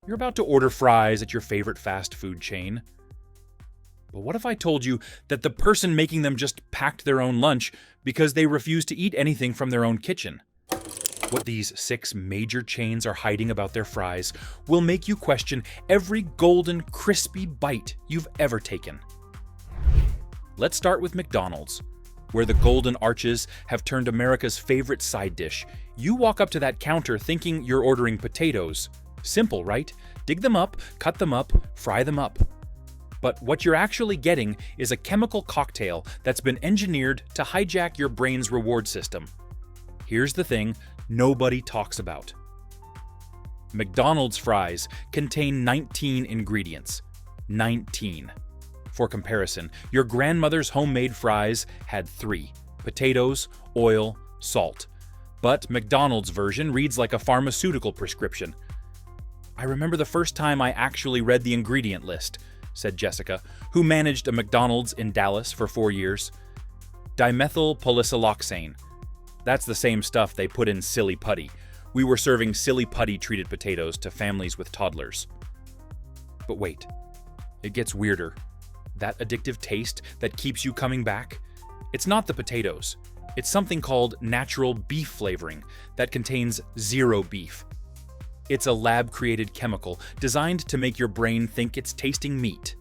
You're about to order fries at your favorite fast food chain. But what if I told you that the person making them just packed their own lunch because they refuse to eat anything from their own kitchen? What these 6 major chains are hiding about their fries will make you question every golden, crispy bite you've ever taken. Let's start with McDonald's, where the golden arches have turned America's favorite side dish. You walk up to that counter thinking you're ordering potatoes. Simple, right? Dig them up, cut them up, fry them up. But what you're actually getting is a chemical cocktail that's been engineered to hijack your brain's reward system. Here's the thing nobody talks about. McDonald's fries contain 19 ingredients. 19. For comparison, your grandmother's homemade fries had 3: potatoes, oil, salt. But McDonald's version reads like a pharmaceutical prescription. I remember the first time I actually read the ingredient list, said Jessica, who managed a McDonald's in Dallas for 4 years. Dimethyl polysiloxane. That's the same stuff they put in silly putty. We were serving silly putty treated potatoes to families with toddlers. But wait, it gets weirder. That addictive taste that keeps you coming back? It's not the potatoes. It's something called natural beef flavoring that contains 0 beef. It's a lab-created chemical designed to make your brain think it's tasting meat.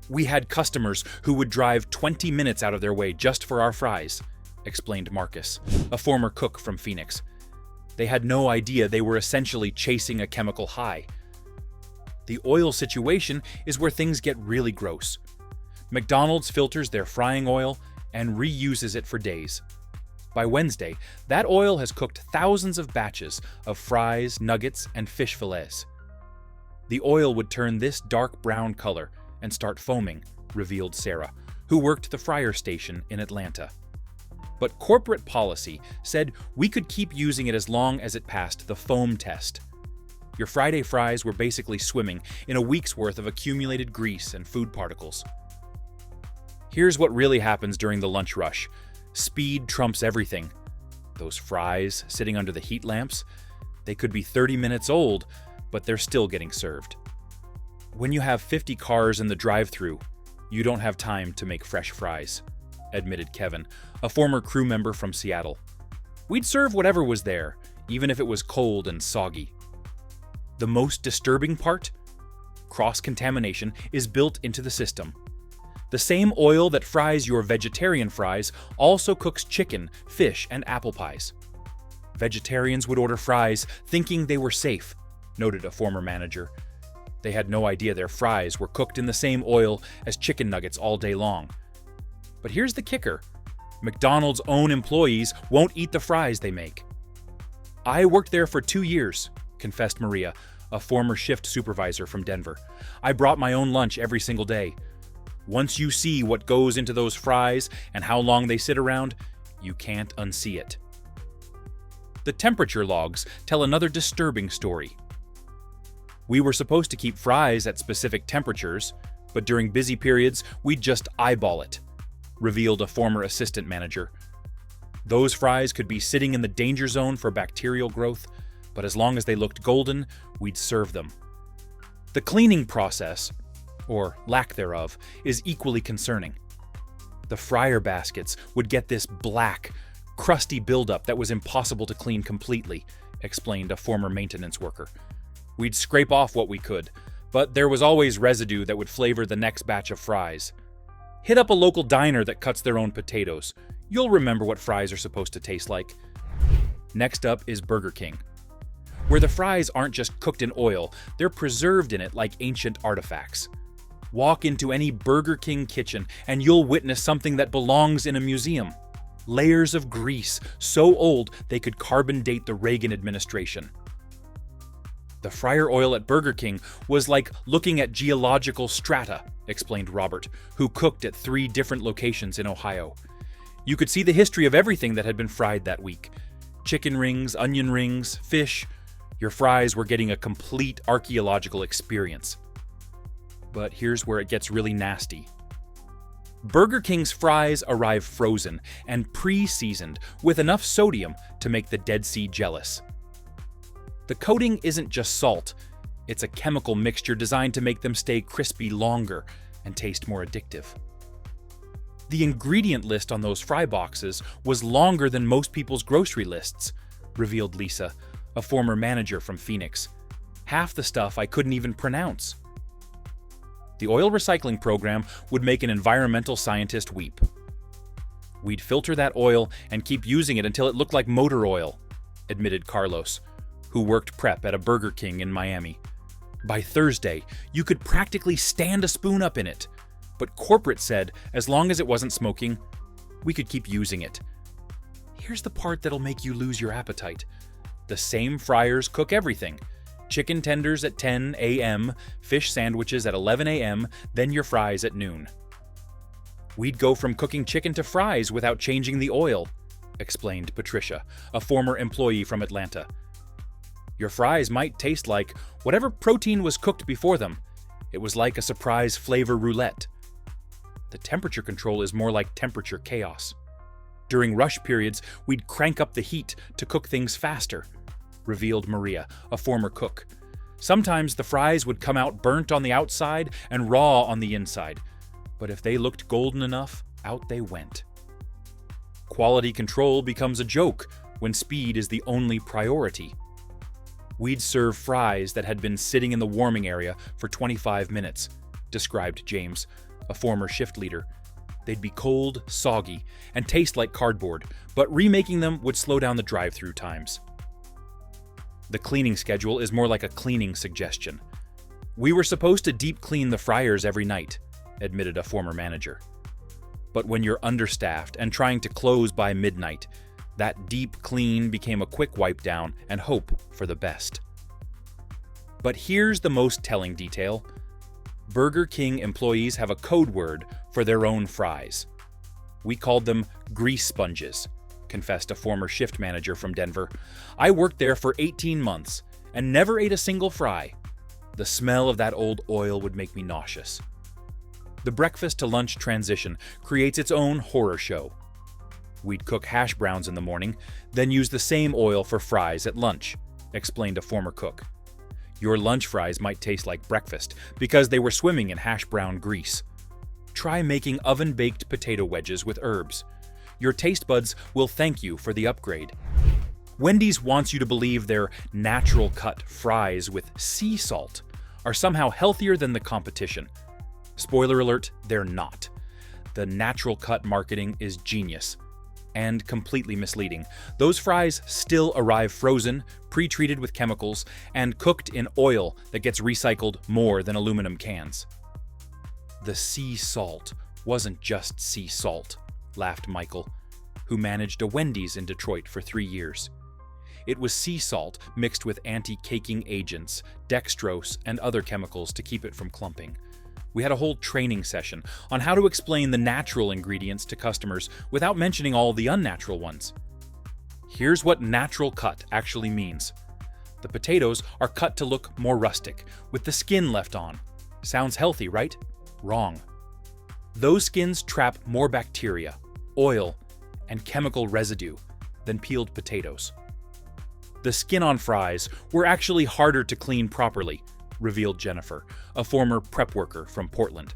We had customers who would drive 20 minutes out of their way just for our fries, explained Marcus, a former cook from Phoenix. They had no idea they were essentially chasing a chemical high. The oil situation is where things get really gross. McDonald's filters their frying oil and reuses it for days. By Wednesday, that oil has cooked thousands of batches of fries, nuggets, and fish fillets. The oil would turn this dark brown color and start foaming, revealed Sarah, who worked the fryer station in Atlanta. But corporate policy said we could keep using it as long as it passed the foam test. Your Friday fries were basically swimming in a week's worth of accumulated grease and food particles. Here's what really happens during the lunch rush. Speed trumps everything. Those fries sitting under the heat lamps, they could be 30 minutes old, but they're still getting served. When you have 50 cars in the drive-thru, you don't have time to make fresh fries, admitted Kevin, a former crew member from Seattle. We'd serve whatever was there, even if it was cold and soggy. The most disturbing part? Cross-contamination is built into the system. The same oil that fries your vegetarian fries also cooks chicken, fish, and apple pies. Vegetarians would order fries thinking they were safe, noted a former manager. They had no idea their fries were cooked in the same oil as chicken nuggets all day long. But here's the kicker. McDonald's own employees won't eat the fries they make. I worked there for 2 years, confessed Maria, a former shift supervisor from Denver. I brought my own lunch every single day. Once you see what goes into those fries and how long they sit around, you can't unsee it. The temperature logs tell another disturbing story. We were supposed to keep fries at specific temperatures, but during busy periods, we'd just eyeball it, revealed a former assistant manager. Those fries could be sitting in the danger zone for bacterial growth, but as long as they looked golden, we'd serve them. The cleaning process, or lack thereof, is equally concerning. The fryer baskets would get this black, crusty buildup that was impossible to clean completely, explained a former maintenance worker. We'd scrape off what we could, but there was always residue that would flavor the next batch of fries. Hit up a local diner that cuts their own potatoes. You'll remember what fries are supposed to taste like. Next up is Burger King, where the fries aren't just cooked in oil, they're preserved in it like ancient artifacts. Walk into any Burger King kitchen and you'll witness something that belongs in a museum. Layers of grease, so old they could carbon date the Reagan administration. The fryer oil at Burger King was like looking at geological strata, explained Robert, who cooked at 3 different locations in Ohio. You could see the history of everything that had been fried that week. Chicken rings, onion rings, fish. Your fries were getting a complete archaeological experience. But here's where it gets really nasty. Burger King's fries arrive frozen and pre-seasoned with enough sodium to make the Dead Sea jealous. The coating isn't just salt, It's a chemical mixture designed to make them stay crispy longer and taste more addictive. The ingredient list on those fry boxes was longer than most people's grocery lists, revealed Lisa, a former manager from Phoenix. Half the stuff I couldn't even pronounce. The oil recycling program would make an environmental scientist weep. We'd filter that oil and keep using it until it looked like motor oil, admitted Carlos, who worked prep at a Burger King in Miami. By Thursday, you could practically stand a spoon up in it, but corporate said as long as it wasn't smoking, we could keep using it. Here's the part that'll make you lose your appetite. The same fryers cook everything. Chicken tenders at 10 a.m., fish sandwiches at 11 a.m., then your fries at noon. We'd go from cooking chicken to fries without changing the oil, explained Patricia, a former employee from Atlanta. Your fries might taste like whatever protein was cooked before them. It was like a surprise flavor roulette. The temperature control is more like temperature chaos. During rush periods, we'd crank up the heat to cook things faster, revealed Maria, a former cook. Sometimes the fries would come out burnt on the outside and raw on the inside, but if they looked golden enough, out they went. Quality control becomes a joke when speed is the only priority. We'd serve fries that had been sitting in the warming area for 25 minutes, described James, a former shift leader. They'd be cold, soggy, and taste like cardboard, but remaking them would slow down the drive-through times. The cleaning schedule is more like a cleaning suggestion. We were supposed to deep clean the fryers every night, admitted a former manager. But when you're understaffed and trying to close by midnight, that deep clean became a quick wipe down and hope for the best. But here's the most telling detail. Burger King employees have a code word for their own fries. We called them grease sponges, confessed a former shift manager from Denver. I worked there for 18 months and never ate a single fry. The smell of that old oil would make me nauseous. The breakfast to lunch transition creates its own horror show. We'd cook hash browns in the morning, then use the same oil for fries at lunch, explained a former cook. Your lunch fries might taste like breakfast because they were swimming in hash brown grease. Try making oven-baked potato wedges with herbs. Your taste buds will thank you for the upgrade. Wendy's wants you to believe their natural-cut fries with sea salt are somehow healthier than the competition. Spoiler alert, they're not. The natural-cut marketing is genius and completely misleading. Those fries still arrive frozen, pre-treated with chemicals, and cooked in oil that gets recycled more than aluminum cans. The sea salt wasn't just sea salt, laughed Michael, who managed a Wendy's in Detroit for 3 years. It was sea salt mixed with anti-caking agents, dextrose, and other chemicals to keep it from clumping. We had a whole training session on how to explain the natural ingredients to customers without mentioning all the unnatural ones. Here's what natural cut actually means. The potatoes are cut to look more rustic, with the skin left on. Sounds healthy, right? Wrong. Those skins trap more bacteria, oil, and chemical residue than peeled potatoes. The skin on fries were actually harder to clean properly, revealed Jennifer, a former prep worker from Portland.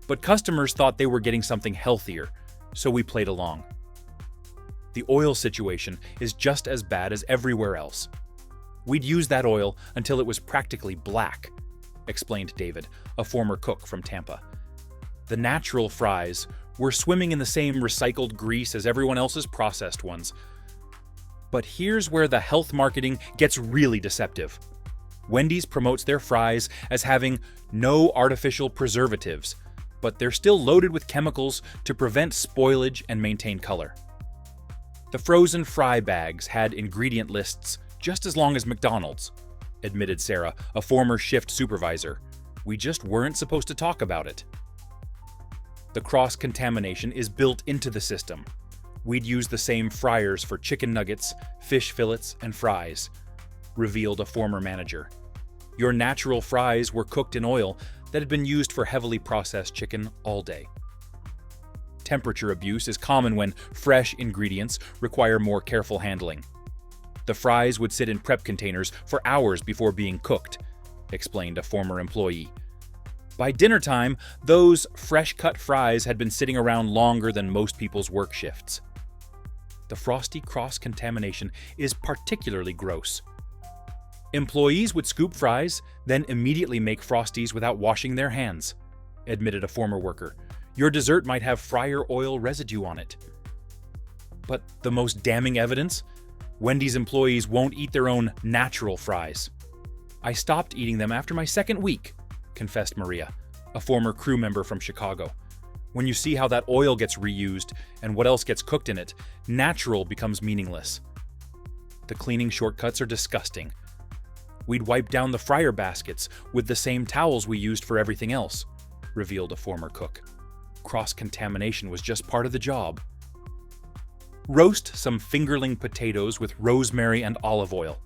But customers thought they were getting something healthier, so we played along. The oil situation is just as bad as everywhere else. We'd use that oil until it was practically black, explained David, a former cook from Tampa. The natural fries were swimming in the same recycled grease as everyone else's processed ones. But here's where the health marketing gets really deceptive. Wendy's promotes their fries as having no artificial preservatives, but they're still loaded with chemicals to prevent spoilage and maintain color. The frozen fry bags had ingredient lists just as long as McDonald's, admitted Sarah, a former shift supervisor. We just weren't supposed to talk about it. The cross-contamination is built into the system. We'd use the same fryers for chicken nuggets, fish fillets, and fries, revealed a former manager. Your natural fries were cooked in oil that had been used for heavily processed chicken all day. Temperature abuse is common when fresh ingredients require more careful handling. The fries would sit in prep containers for hours before being cooked. explained a former employee. By dinner time, those fresh-cut fries had been sitting around longer than most people's work shifts. The frosty cross-contamination is particularly gross. Employees would scoop fries, then immediately make Frosties without washing their hands, admitted a former worker. Your dessert might have fryer oil residue on it. But the most damning evidence? Wendy's employees won't eat their own natural fries. I stopped eating them after my second week, confessed Maria, a former crew member from Chicago. When you see how that oil gets reused and what else gets cooked in it, natural becomes meaningless. The cleaning shortcuts are disgusting. We'd wipe down the fryer baskets with the same towels we used for everything else, revealed a former cook. Cross-contamination was just part of the job. Roast some fingerling potatoes with rosemary and olive oil.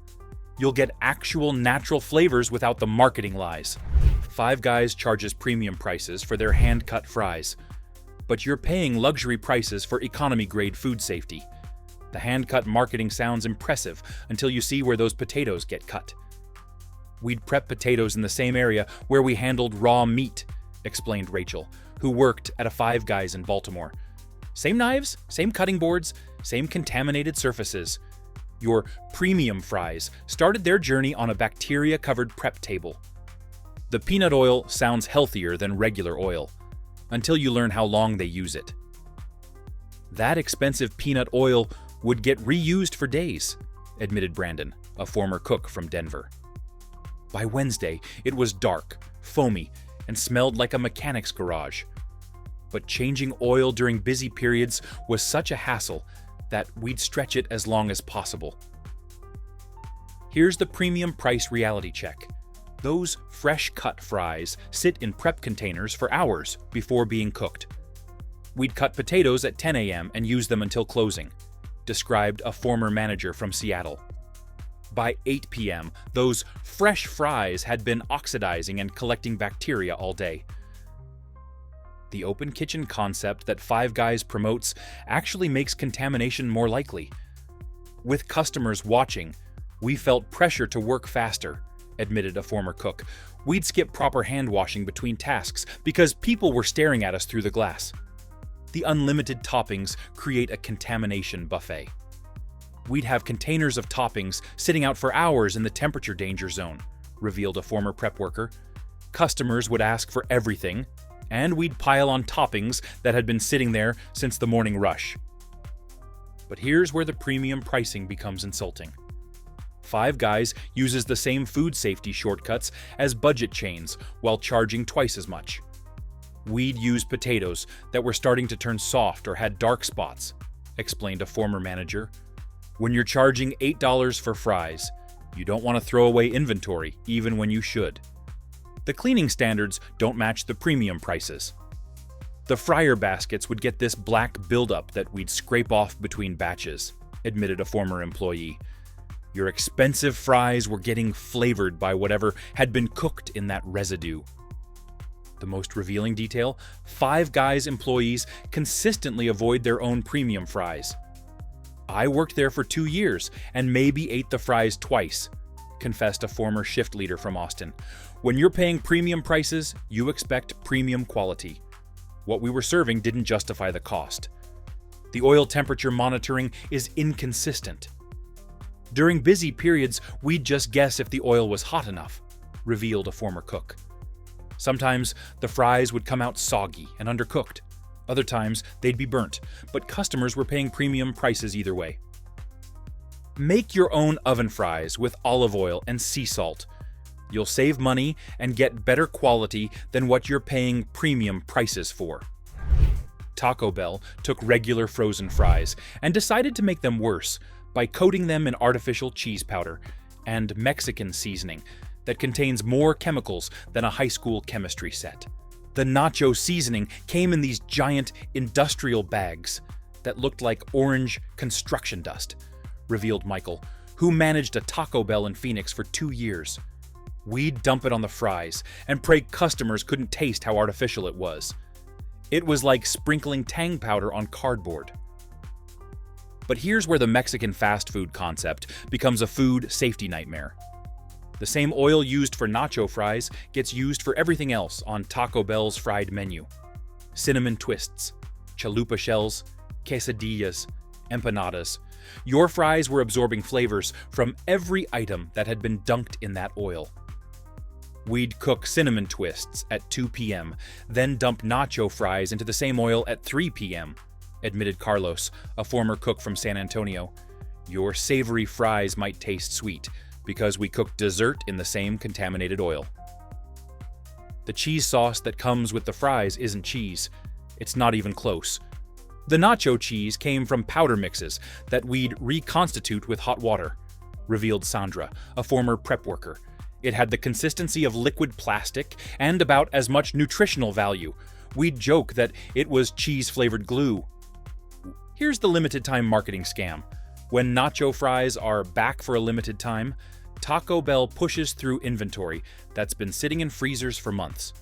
You'll get actual natural flavors without the marketing lies. Five Guys charges premium prices for their hand-cut fries, but you're paying luxury prices for economy-grade food safety. The hand-cut marketing sounds impressive until you see where those potatoes get cut. We'd prep potatoes in the same area where we handled raw meat, explained Rachel, who worked at a Five Guys in Baltimore. Same knives, same cutting boards, same contaminated surfaces. Your premium fries started their journey on a bacteria-covered prep table. The peanut oil sounds healthier than regular oil, until you learn how long they use it. That expensive peanut oil would get reused for days, admitted Brandon, a former cook from Denver. By Wednesday, it was dark, foamy, and smelled like a mechanic's garage. But changing oil during busy periods was such a hassle that we'd stretch it as long as possible. Here's the premium price reality check. Those fresh-cut fries sit in prep containers for hours before being cooked. We'd cut potatoes at 10 a.m. and use them until closing, described a former manager from Seattle. By 8 p.m., those fresh fries had been oxidizing and collecting bacteria all day. The open kitchen concept that Five Guys promotes actually makes contamination more likely. With customers watching, we felt pressure to work faster, admitted a former cook. We'd skip proper hand washing between tasks because people were staring at us through the glass. The unlimited toppings create a contamination buffet. We'd have containers of toppings sitting out for hours in the temperature danger zone, revealed a former prep worker. Customers would ask for everything, and we'd pile on toppings that had been sitting there since the morning rush. But here's where the premium pricing becomes insulting. Five Guys uses the same food safety shortcuts as budget chains while charging twice as much. We'd use potatoes that were starting to turn soft or had dark spots, explained a former manager. When you're charging $8 for fries, you don't want to throw away inventory even when you should. The cleaning standards don't match the premium prices. The fryer baskets would get this black buildup that we'd scrape off between batches, admitted a former employee. Your expensive fries were getting flavored by whatever had been cooked in that residue. The most revealing detail, Five Guys employees consistently avoid their own premium fries. I worked there for 2 years and maybe ate the fries twice, confessed a former shift leader from Austin. When you're paying premium prices, you expect premium quality. What we were serving didn't justify the cost. The oil temperature monitoring is inconsistent. During busy periods, we'd just guess if the oil was hot enough, revealed a former cook. Sometimes the fries would come out soggy and undercooked. Other times, they'd be burnt, but customers were paying premium prices either way. Make your own oven fries with olive oil and sea salt. You'll save money and get better quality than what you're paying premium prices for. Taco Bell took regular frozen fries and decided to make them worse by coating them in artificial cheese powder and Mexican seasoning that contains more chemicals than a high school chemistry set. The nacho seasoning came in these giant industrial bags that looked like orange construction dust, revealed Michael, who managed a Taco Bell in Phoenix for 2 years. We'd dump it on the fries and pray customers couldn't taste how artificial it was. It was like sprinkling Tang powder on cardboard. But here's where the Mexican fast food concept becomes a food safety nightmare. The same oil used for nacho fries gets used for everything else on Taco Bell's fried menu. Cinnamon twists, chalupa shells, quesadillas, empanadas. Your fries were absorbing flavors from every item that had been dunked in that oil. We'd cook cinnamon twists at 2 p.m., then dump nacho fries into the same oil at 3 p.m., admitted Carlos, a former cook from San Antonio. Your savory fries might taste sweet because we cooked dessert in the same contaminated oil. The cheese sauce that comes with the fries isn't cheese. It's not even close. The nacho cheese came from powder mixes that we'd reconstitute with hot water, revealed Sandra, a former prep worker. It had the consistency of liquid plastic and about as much nutritional value. We'd joke that it was cheese-flavored glue. Here's the limited-time marketing scam. When nacho fries are back for a limited time, Taco Bell pushes through inventory that's been sitting in freezers for months.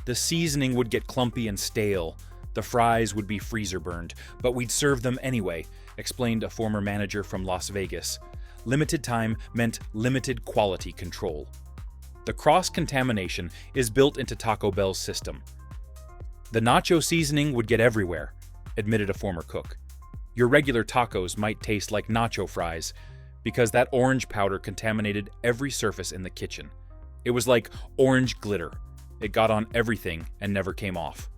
The seasoning would get clumpy and stale. The fries would be freezer burned, but we'd serve them anyway, explained a former manager from Las Vegas. Limited time meant limited quality control. The cross-contamination is built into Taco Bell's system. The nacho seasoning would get everywhere, admitted a former cook. Your regular tacos might taste like nacho fries because that orange powder contaminated every surface in the kitchen. It was like orange glitter. It got on everything and never came off.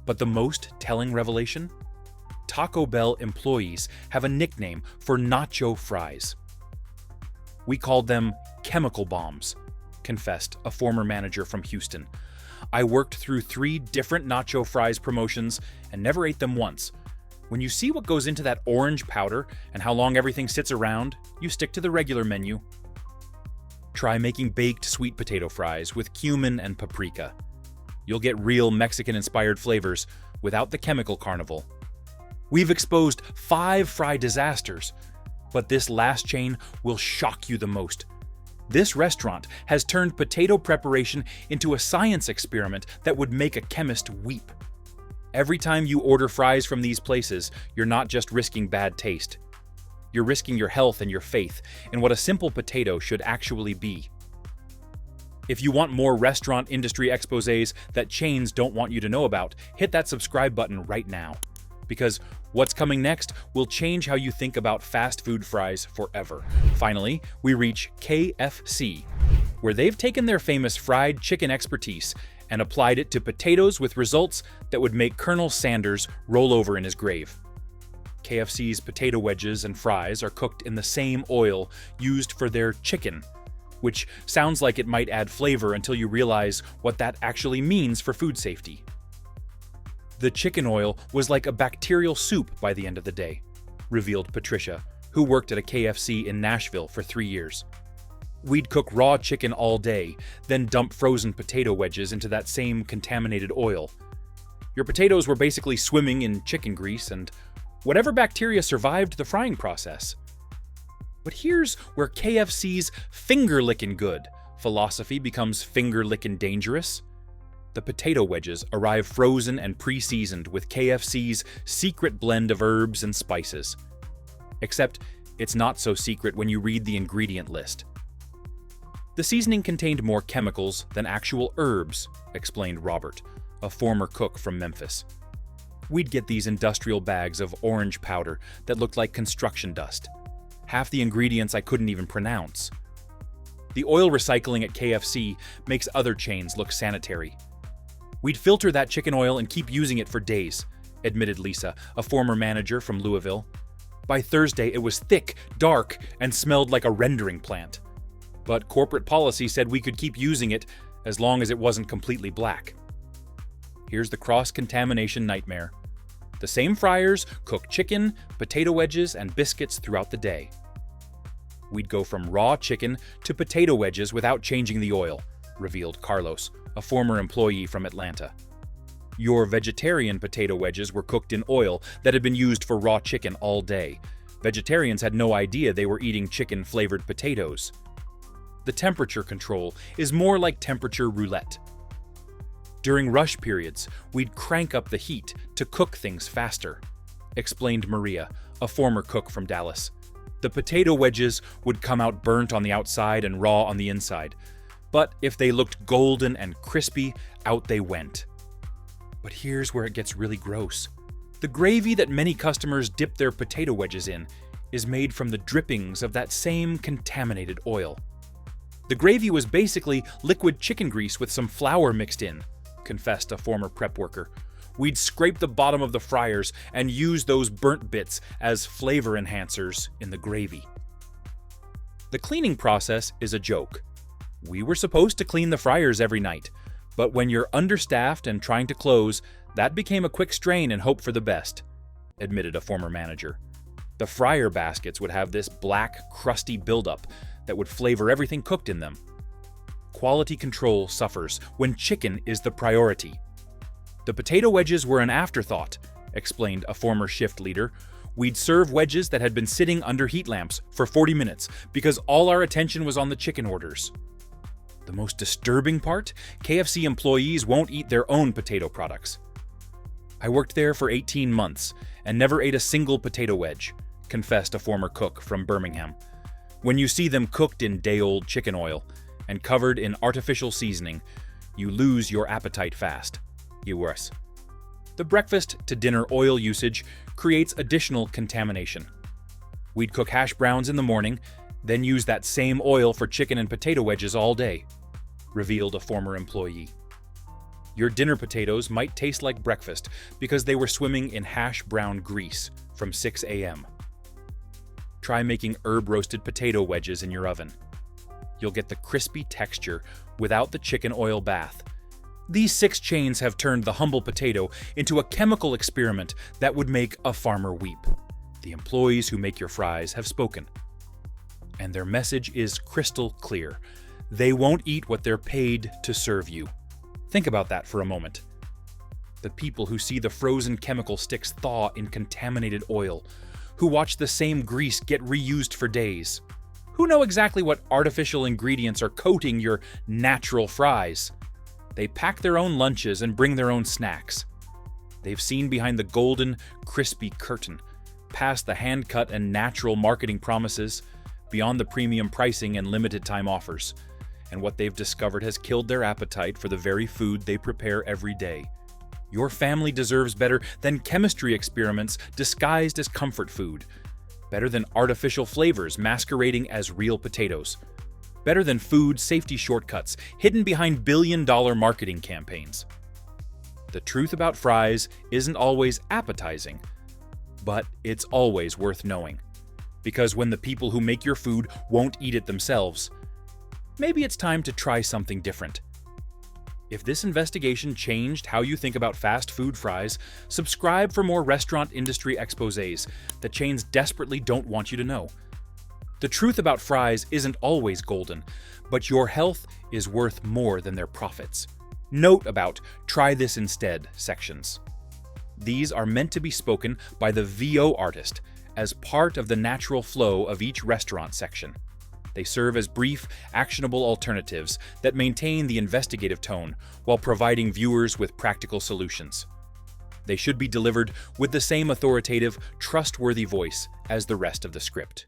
But the most telling revelation? Taco Bell employees have a nickname for nacho fries. We called them chemical bombs, confessed a former manager from Houston. I worked through 3 different nacho fries promotions and never ate them once. When you see what goes into that orange powder and how long everything sits around, you stick to the regular menu. Try making baked sweet potato fries with cumin and paprika. You'll get real Mexican-inspired flavors without the chemical carnival. We've exposed 5 fry disasters, but this last chain will shock you the most. This restaurant has turned potato preparation into a science experiment that would make a chemist weep. Every time you order fries from these places, you're not just risking bad taste. You're risking your health and your faith in what a simple potato should actually be. If you want more restaurant industry exposés that chains don't want you to know about, hit that subscribe button right now. Because what's coming next will change how you think about fast food fries forever. Finally, we reach KFC, where they've taken their famous fried chicken expertise and applied it to potatoes with results that would make Colonel Sanders roll over in his grave. KFC's potato wedges and fries are cooked in the same oil used for their chicken, which sounds like it might add flavor until you realize what that actually means for food safety. The chicken oil was like a bacterial soup by the end of the day, revealed Patricia, who worked at a KFC in Nashville for 3 years. We'd cook raw chicken all day, then dump frozen potato wedges into that same contaminated oil. Your potatoes were basically swimming in chicken grease and whatever bacteria survived the frying process. But here's where KFC's finger-lickin' good philosophy becomes finger-lickin' dangerous. The potato wedges arrive frozen and pre-seasoned with KFC's secret blend of herbs and spices. Except it's not so secret when you read the ingredient list. The seasoning contained more chemicals than actual herbs, explained Robert, a former cook from Memphis. We'd get these industrial bags of orange powder that looked like construction dust. Half the ingredients I couldn't even pronounce. The oil recycling at KFC makes other chains look sanitary. We'd filter that chicken oil and keep using it for days, admitted Lisa, a former manager from Louisville. By Thursday, it was thick, dark, and smelled like a rendering plant. But corporate policy said we could keep using it as long as it wasn't completely black. Here's the cross-contamination nightmare. The same fryers cook chicken, potato wedges, and biscuits throughout the day. We'd go from raw chicken to potato wedges without changing the oil, revealed Carlos, a former employee from Atlanta. Your vegetarian potato wedges were cooked in oil that had been used for raw chicken all day. Vegetarians had no idea they were eating chicken-flavored potatoes. The temperature control is more like temperature roulette. During rush periods, we'd crank up the heat to cook things faster, explained Maria, a former cook from Dallas. The potato wedges would come out burnt on the outside and raw on the inside. But if they looked golden and crispy, out they went. But here's where it gets really gross. The gravy that many customers dip their potato wedges in is made from the drippings of that same contaminated oil. The gravy was basically liquid chicken grease with some flour mixed in, confessed a former prep worker. We'd scrape the bottom of the fryers and use those burnt bits as flavor enhancers in the gravy. The cleaning process is a joke. We were supposed to clean the fryers every night, but when you're understaffed and trying to close, that became a quick strain and hope for the best, admitted a former manager. The fryer baskets would have this black, crusty buildup that would flavor everything cooked in them. Quality control suffers when chicken is the priority. The potato wedges were an afterthought, explained a former shift leader. We'd serve wedges that had been sitting under heat lamps for 40 minutes because all our attention was on the chicken orders. The most disturbing part? KFC employees won't eat their own potato products. I worked there for 18 months and never ate a single potato wedge, confessed a former cook from Birmingham. When you see them cooked in day-old chicken oil and covered in artificial seasoning, you lose your appetite fast. US. The breakfast to dinner oil usage creates additional contamination. We'd cook hash browns in the morning, then use that same oil for chicken and potato wedges all day, revealed a former employee. Your dinner potatoes might taste like breakfast because they were swimming in hash brown grease from 6 a.m. Try making herb-roasted potato wedges in your oven. You'll get the crispy texture without the chicken oil bath. These 6 chains have turned the humble potato into a chemical experiment that would make a farmer weep. The employees who make your fries have spoken. And their message is crystal clear. They won't eat what they're paid to serve you. Think about that for a moment. The people who see the frozen chemical sticks thaw in contaminated oil, who watch the same grease get reused for days, who know exactly what artificial ingredients are coating your natural fries. They pack their own lunches and bring their own snacks. They've seen behind the golden, crispy curtain, past the hand-cut and natural marketing promises, beyond the premium pricing and limited-time offers. And what they've discovered has killed their appetite for the very food they prepare every day. Your family deserves better than chemistry experiments disguised as comfort food. Better than artificial flavors masquerading as real potatoes. Better than food safety shortcuts hidden behind billion-dollar marketing campaigns. The truth about fries isn't always appetizing, but it's always worth knowing. Because when the people who make your food won't eat it themselves, maybe it's time to try something different. If this investigation changed how you think about fast food fries, subscribe for more restaurant industry exposés that chains desperately don't want you to know. The truth about fries isn't always golden, but your health is worth more than their profits. Note about "try this instead" sections. These are meant to be spoken by the VO artist as part of the natural flow of each restaurant section. They serve as brief, actionable alternatives that maintain the investigative tone while providing viewers with practical solutions. They should be delivered with the same authoritative, trustworthy voice as the rest of the script.